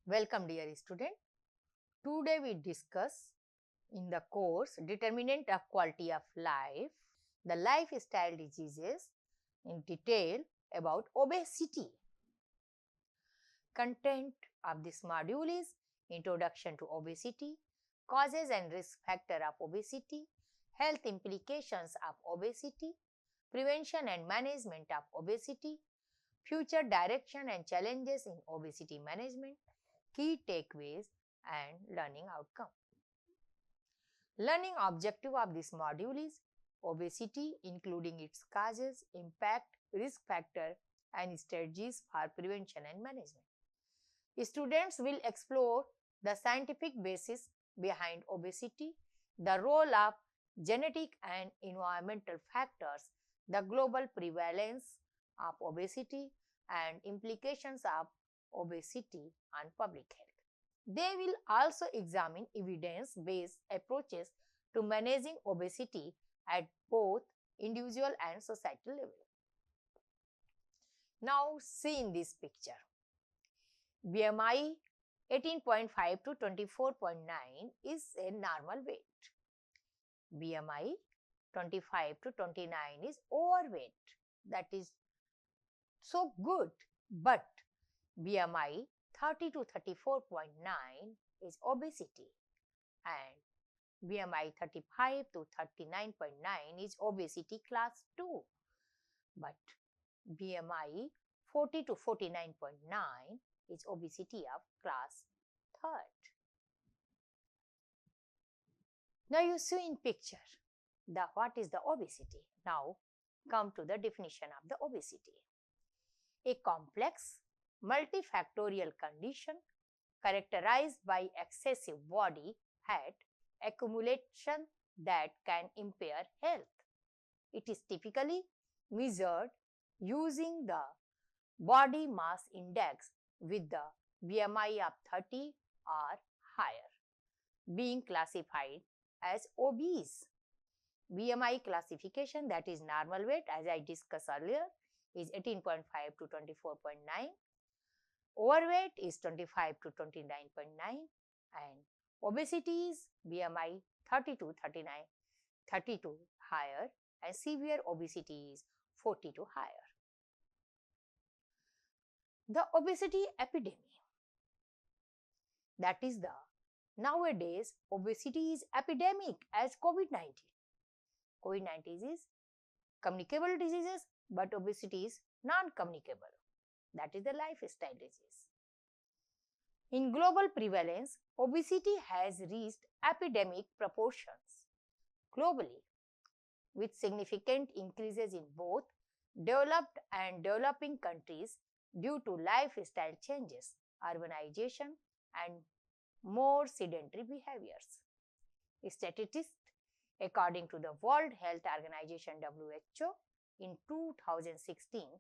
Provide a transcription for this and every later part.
Welcome dear student. Today we discuss in the course Determinant of Quality of Life, the lifestyle diseases in detail about obesity. Content of this module is Introduction to Obesity, Causes and Risk Factor of Obesity, Health Implications of Obesity, Prevention and Management of Obesity, Future Direction and Challenges in Obesity Management, Key Takeaways and Learning Outcome. Learning objective of this module is obesity, including its causes, impact, risk factor, and strategies for prevention and management. Students will explore the scientific basis behind obesity, the role of genetic and environmental factors, the global prevalence of obesity, and implications of obesity on public health. They will also examine evidence-based approaches to managing obesity at both individual and societal level. Now see in this picture. BMI 18.5 to 24.9 is a normal weight. BMI 25 to 29 is overweight. That is so good. But BMI 30 to 34.9 is obesity, and BMI 35 to 39.9 is obesity class 2. But BMI 40 to 49.9 is obesity of class 3rd. Now you see in picture what is the obesity. Now come to the definition of the obesity. A complex multifactorial condition characterized by excessive body fat accumulation that can impair health. It is typically measured using the body mass index with the BMI of 30 or higher, being classified as obese. BMI classification, that is normal weight, as I discussed earlier, is 18.5 to 24.9. Overweight is 25 to 29.9, and obesity is BMI 30 to 39, 30 to higher, and severe obesity is 40 to higher. The obesity epidemic, that is the nowadays obesity is epidemic as COVID-19. COVID-19 is communicable diseases, but obesity is non-communicable. That is the lifestyle disease. In global prevalence, obesity has reached epidemic proportions globally, with significant increases in both developed and developing countries due to lifestyle changes, urbanization, and more sedentary behaviors. Statistics, according to the World Health Organization WHO, in 2016,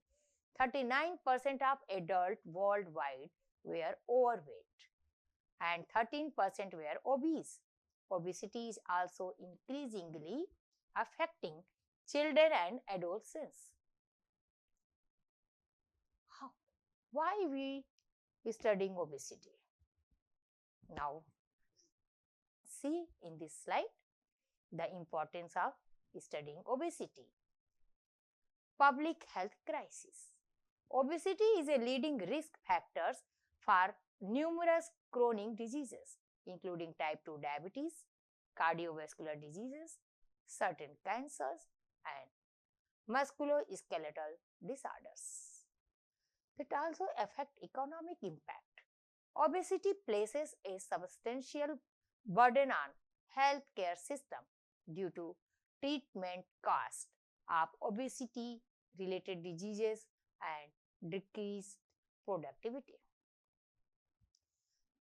39% of adults worldwide were overweight and 13% were obese. Obesity is also increasingly affecting children and adolescents. Why we studying obesity? Now, see in this slide the importance of studying obesity. Public health crisis. Obesity is a leading risk factor for numerous chronic diseases, including type 2 diabetes, cardiovascular diseases, certain cancers, and musculoskeletal disorders. It also affects economic impact. Obesity places a substantial burden on healthcare system due to treatment cost of obesity-related diseases and decreased productivity.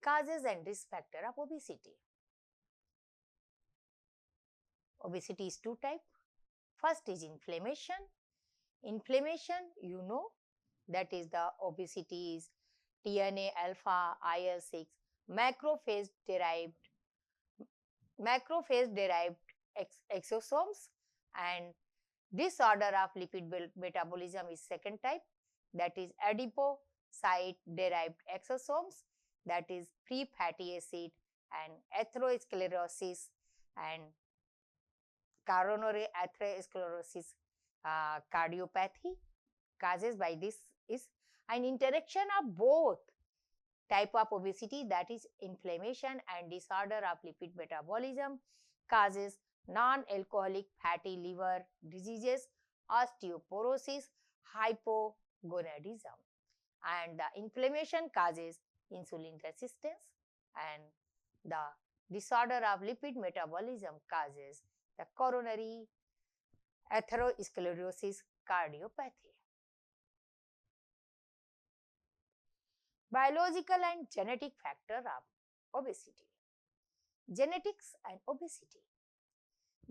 Causes and risk factor of obesity. Obesity is two types. First is inflammation. Inflammation, you know, that is the obesity is TNA alpha, IL-6, macrophage derived exosomes, and disorder of lipid metabolism is second type, that is adipocyte derived exosomes. that is free fatty acid, and atherosclerosis and coronary atherosclerosis cardiopathy. Causes by this is an interaction of both type of obesity, that is inflammation and disorder of lipid metabolism, causes non-alcoholic fatty liver diseases, osteoporosis, hypogonadism, and the inflammation causes insulin resistance, and the disorder of lipid metabolism causes the coronary atherosclerosis cardiopathy. Biological and genetic factor of obesity. Genetics and obesity.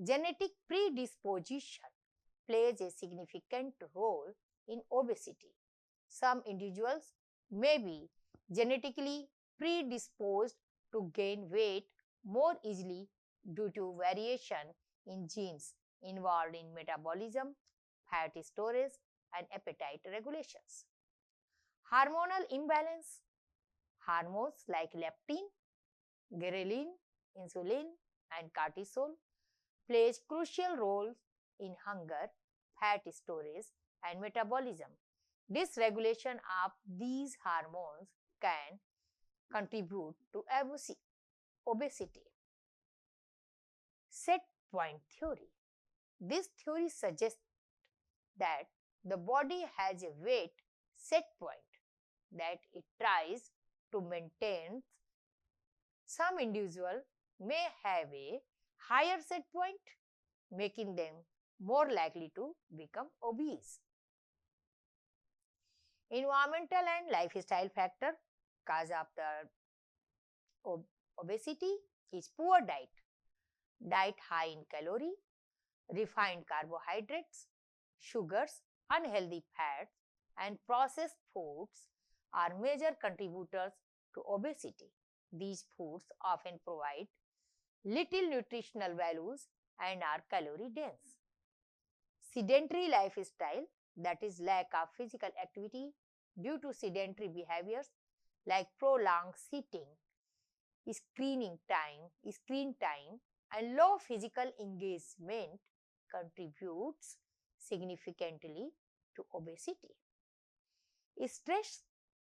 Genetic predisposition plays a significant role in obesity. Some individuals may be genetically predisposed to gain weight more easily due to variation in genes involved in metabolism, fat storage, and appetite regulations. Hormonal imbalance. Hormones like leptin, ghrelin, insulin, and cortisol plays crucial roles in hunger, fat storage, and metabolism. Dysregulation of these hormones can contribute to obesity. Set point theory. This theory suggests that the body has a weight set point that it tries to maintain. Some individuals may have a higher set point, making them more likely to become obese. Environmental and lifestyle factor cause of the obesity is poor diet. Diet high in calorie, refined carbohydrates, sugars, unhealthy fats, and processed foods are major contributors to obesity. These foods often provide little nutritional values and are calorie dense. Sedentary lifestyle, that is lack of physical activity due to sedentary behaviors like prolonged sitting, screen time, and low physical engagement contributes significantly to obesity. Stress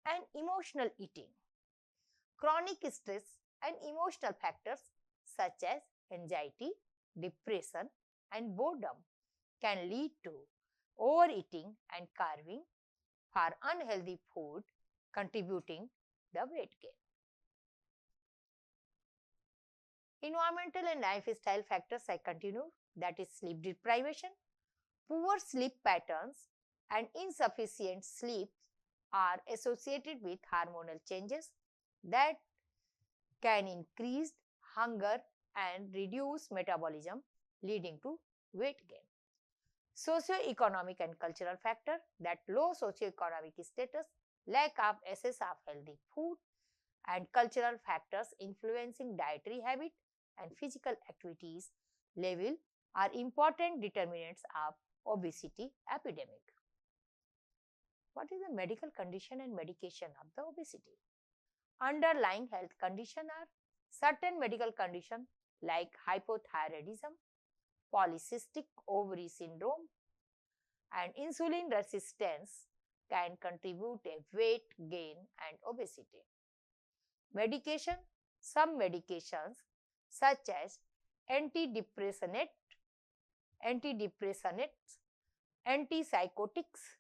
and emotional eating. Chronic stress and emotional factors such as anxiety, depression, and boredom can lead to overeating and carving for unhealthy food, contributing the weight gain. Environmental and lifestyle factors I continue, that is sleep deprivation. Poor sleep patterns and insufficient sleep are associated with hormonal changes that can increase hunger and reduce metabolism, leading to weight gain. Socioeconomic and cultural factor, that low socioeconomic status, lack of access of healthy food, and cultural factors influencing dietary habit and physical activities level are important determinants of obesity epidemic. What is the medical condition and medication of the obesity? Underlying health condition are certain medical conditions like hypothyroidism, polycystic ovary syndrome, and insulin resistance can contribute a weight gain and obesity. Medication. Some medications such as antidepressants, antipsychotics,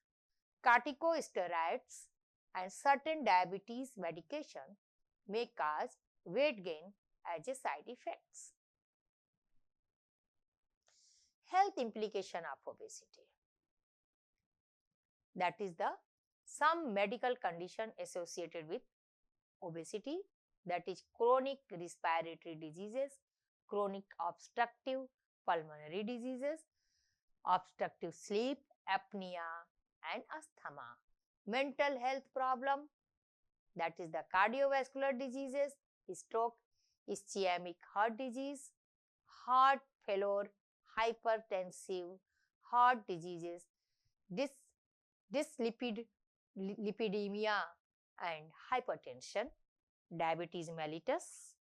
corticosteroids, and certain diabetes medication may cause weight gain as a side effects. Health implication of obesity, that is the some medical condition associated with obesity, that is chronic respiratory diseases, chronic obstructive pulmonary diseases, obstructive sleep apnea and asthma. Mental health problem, that is the cardiovascular diseases, stroke, ischemic heart disease, heart failure, hypertensive heart diseases, dyslipidemia and hypertension. diabetes mellitus,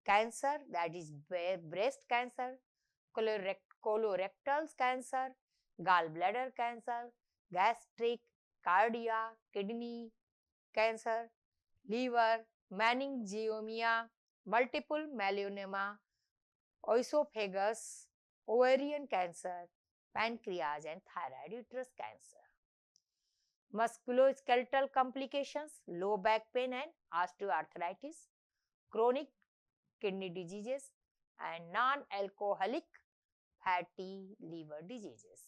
cancer, that is breast cancer, colorectal cancer, gallbladder cancer, gastric, cardiac, kidney cancer, liver, meningioma, multiple myeloma, esophagus, ovarian cancer, pancreas and thyroid uterus cancer. Musculoskeletal complications, low back pain and osteoarthritis, chronic kidney diseases and non-alcoholic fatty liver diseases.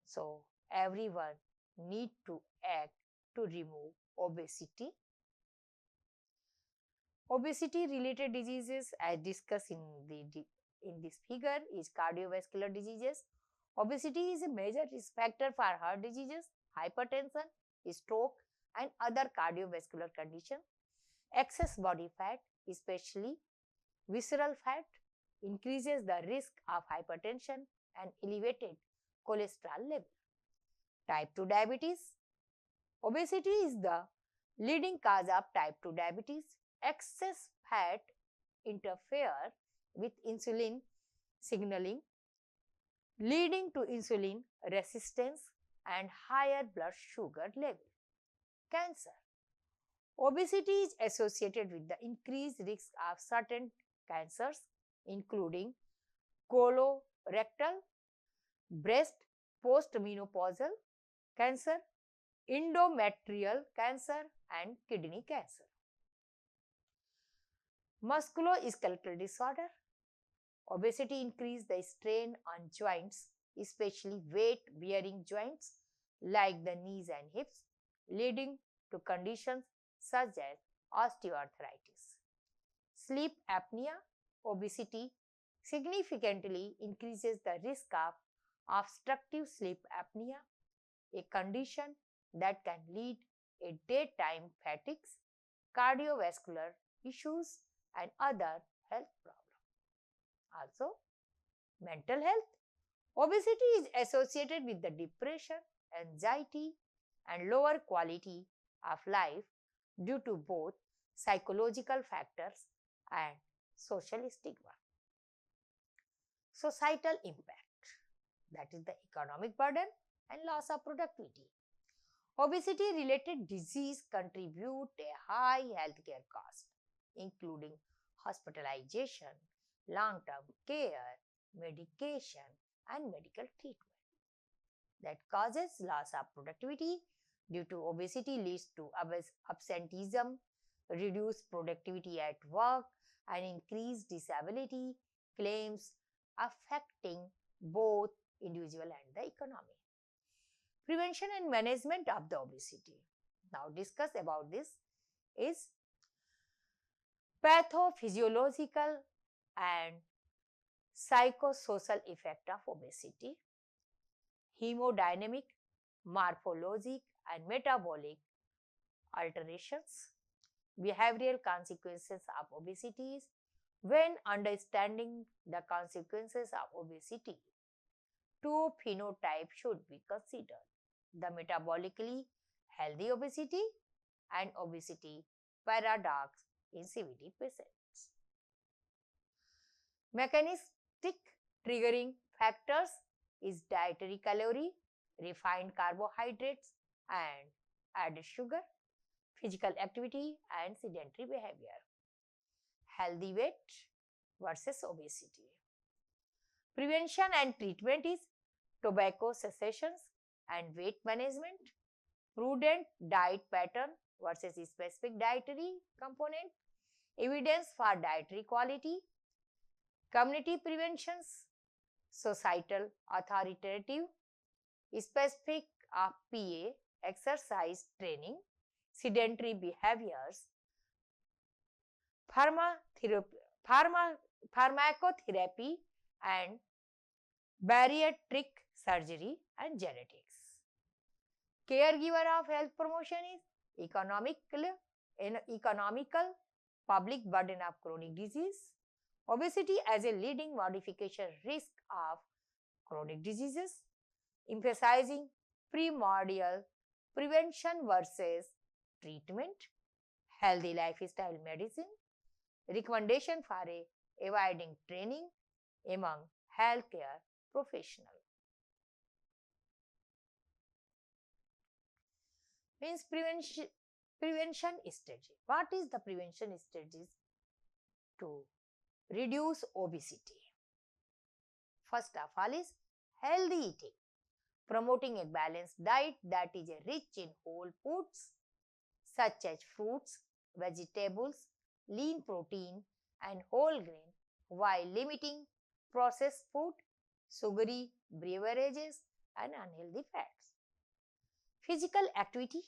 So, everyone need to act to remove obesity. Obesity related diseases as discussed in this figure is cardiovascular diseases. Obesity is a major risk factor for heart diseases, hypertension, stroke and other cardiovascular conditions. Excess body fat, especially visceral fat, increases the risk of hypertension and elevated cholesterol level. Type 2 diabetes. Obesity is the leading cause of type 2 diabetes. Excess fat interfere with insulin signaling, leading to insulin resistance and higher blood sugar level. Cancer. Obesity is associated with the increased risk of certain cancers, including colorectal, breast, postmenopausal cancer, endometrial cancer, and kidney cancer. Musculoskeletal disorder. Obesity increases the strain on joints, especially weight-bearing joints like the knees and hips, leading to conditions such as osteoarthritis. Sleep apnea. Obesity significantly increases the risk of obstructive sleep apnea, a condition that can lead to daytime fatigues, cardiovascular issues, and other health problems. Also, mental health. Obesity is associated with the depression, anxiety, and lower quality of life due to both psychological factors and social stigma. Societal impact, that is the economic burden and loss of productivity. Obesity related disease contribute a high healthcare cost, including hospitalization, long-term care, medication, and medical treatment. That causes loss of productivity due to obesity leads to absenteeism, reduced productivity at work, and increased disability claims affecting both individual and the economy. Prevention and management of the obesity. Now discuss about this is pathophysiological and psychosocial effect of obesity, hemodynamic, morphologic and metabolic alterations, behavioral consequences of obesity. When understanding the consequences of obesity, two phenotypes should be considered: the metabolically healthy obesity and obesity paradox in CVD patients. Mechanistic triggering factors is dietary calorie, refined carbohydrates and added sugar, physical activity and sedentary behavior. Healthy weight versus obesity. Prevention and treatment is tobacco cessations and weight management, prudent diet pattern versus specific dietary component, evidence for dietary quality, community preventions, societal authoritative, specific of PA, exercise training, sedentary behaviors, pharmacotherapy and bariatric surgery and genetics. Caregiver of health promotion is economical public burden of chronic disease. Obesity as a leading modification risk of chronic diseases, emphasizing primordial prevention versus treatment, healthy lifestyle medicine, recommendation for avoiding training among healthcare professionals. Means prevention strategy. What is the prevention strategies to reduce obesity? First of all is healthy eating, promoting a balanced diet that is rich in whole foods such as fruits, vegetables, lean protein, and whole grain, while limiting processed food, sugary beverages, and unhealthy fats. Physical activity,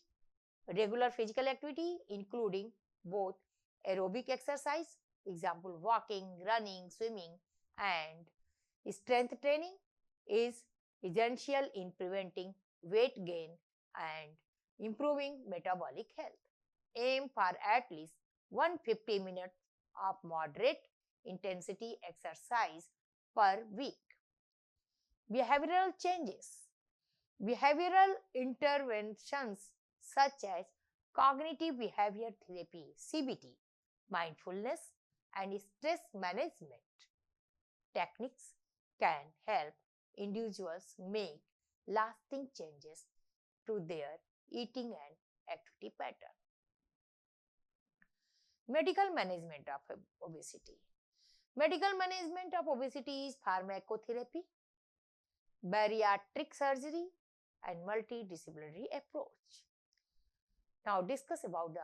regular physical activity including both aerobic exercise, example walking, running, swimming, and strength training is essential in preventing weight gain and improving metabolic health. Aim for at least 150 minutes of moderate intensity exercise per week. Behavioral changes. Behavioral interventions such as cognitive behavior therapy (CBT), mindfulness, and stress management techniques can help individuals make lasting changes to their eating and activity pattern. Medical management of obesity. Medical management of obesity is pharmacotherapy, bariatric surgery, and multidisciplinary approach. Now discuss about the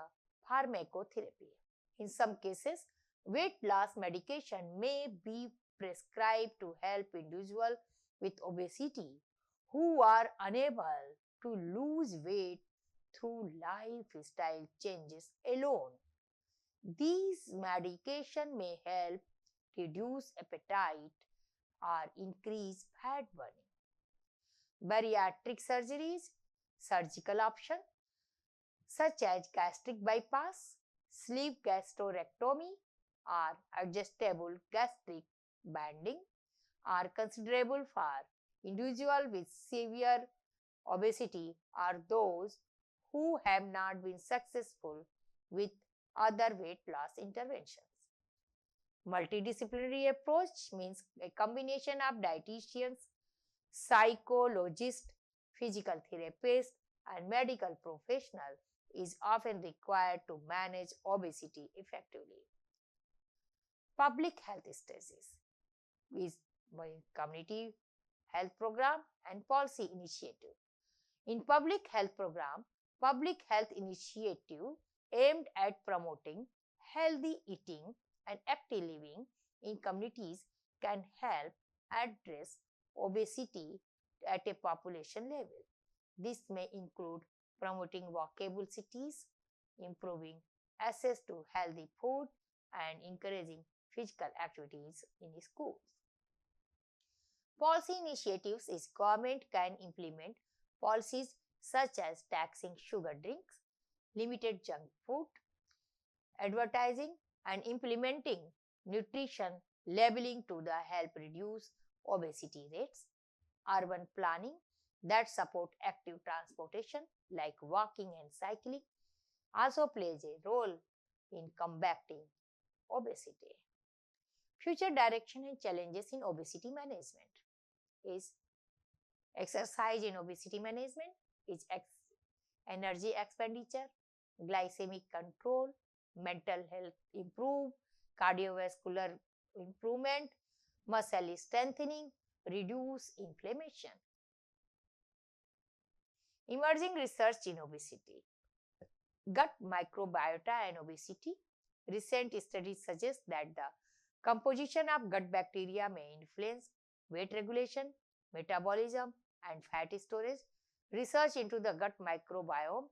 pharmacotherapy. In some cases, weight loss medication may be prescribed to help individuals with obesity who are unable to lose weight through lifestyle changes alone. These medication may help reduce appetite or increase fat burning. Bariatric surgeries, surgical option such as gastric bypass, sleeve gastrectomy, or adjustable gastric banding are considerable for individuals with severe obesity or those who have not been successful with other weight loss interventions. Multidisciplinary approach means a combination of dietitians, psychologists, physical therapists, and medical professionals is often required to manage obesity effectively. Public health strategies is community health program and policy initiative. In public health program, public health initiative aimed at promoting healthy eating and active living in communities can help address obesity at a population level. This may include promoting walkable cities, improving access to healthy food, and encouraging physical activities in schools. Policy initiatives is government can implement policies such as taxing sugar drinks, limited junk food, advertising, and implementing nutrition labeling to the help reduce obesity rates. Urban planning that support active transportation like walking and cycling also plays a role in combating obesity. Future direction and challenges in obesity management is exercise in obesity management is energy expenditure, glycemic control, mental health improve, cardiovascular improvement, muscle strengthening, reduce inflammation. Emerging research in obesity. Gut microbiota and obesity. Recent studies suggest that the composition of gut bacteria may influence weight regulation, metabolism, and fat storage. Research into the gut microbiome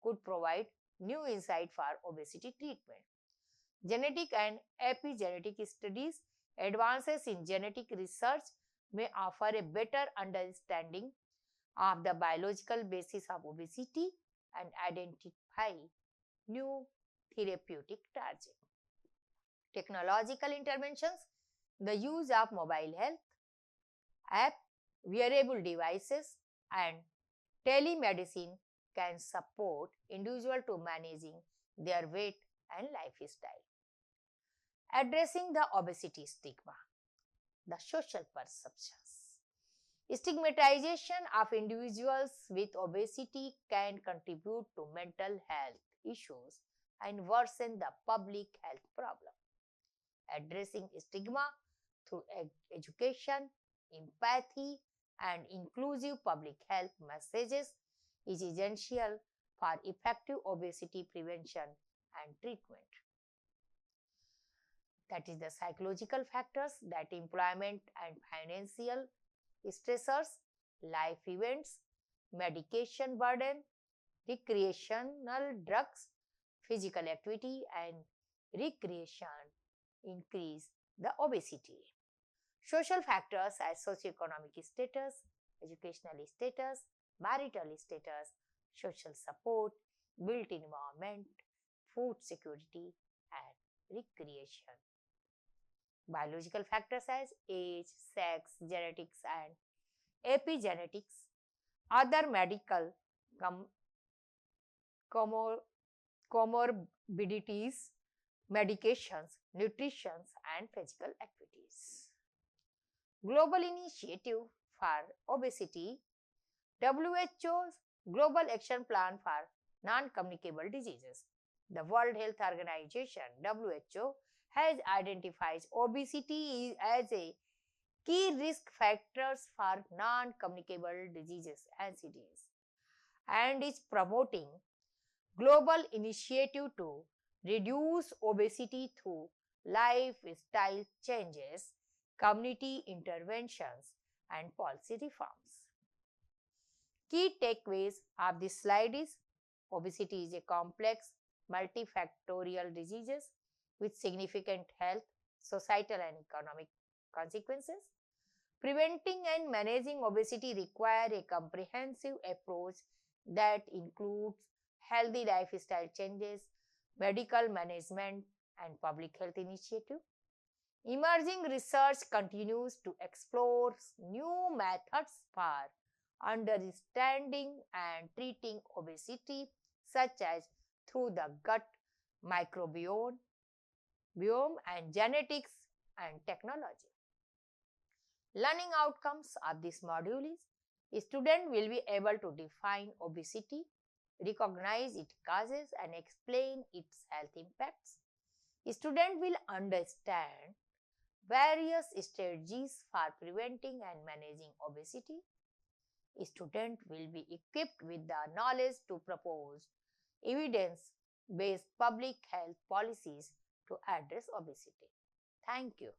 could provide new insight for obesity treatment. Genetic and epigenetic studies. Advances in genetic research may offer a better understanding of the biological basis of obesity and identify new therapeutic targets. Technological interventions. The use of mobile health app, wearable devices, and telemedicine can support individuals to managing their weight and lifestyle. Addressing the obesity stigma, the social perceptions. Stigmatization of individuals with obesity can contribute to mental health issues and worsen the public health problem. Addressing stigma through education, empathy, and inclusive public health messages is essential for effective obesity prevention and treatment. That is the psychological factors, that employment and financial stressors, life events, medication burden, recreational drugs, physical activity and recreation increase the obesity. Social factors as socioeconomic status, educational status, marital status, social support, built environment, food security and recreation. Biological factors as age, sex, genetics and epigenetics, other medical comor- comorbidities, medications, nutrition and physical activities. Global Initiative for Obesity, WHO's Global Action Plan for Non-Communicable Diseases. The World Health Organization, WHO, has identified obesity as a key risk factors for non-communicable diseases (NCDs) and is promoting global initiative to reduce obesity through lifestyle changes, community interventions, and policy reforms. Key takeaways of this slide is obesity is a complex, multifactorial disease with significant health, societal, and economic consequences. Preventing and managing obesity require a comprehensive approach that includes healthy lifestyle changes, medical management, and public health initiatives. Emerging research continues to explore new methods for understanding and treating obesity, such as through the gut microbiome and genetics and technology. Learning outcomes of this module is student will be able to define obesity, recognize its causes and explain its health impacts. Student will understand various strategies for preventing and managing obesity. Student will be equipped with the knowledge to propose evidence-based public health policies to address obesity. Thank you.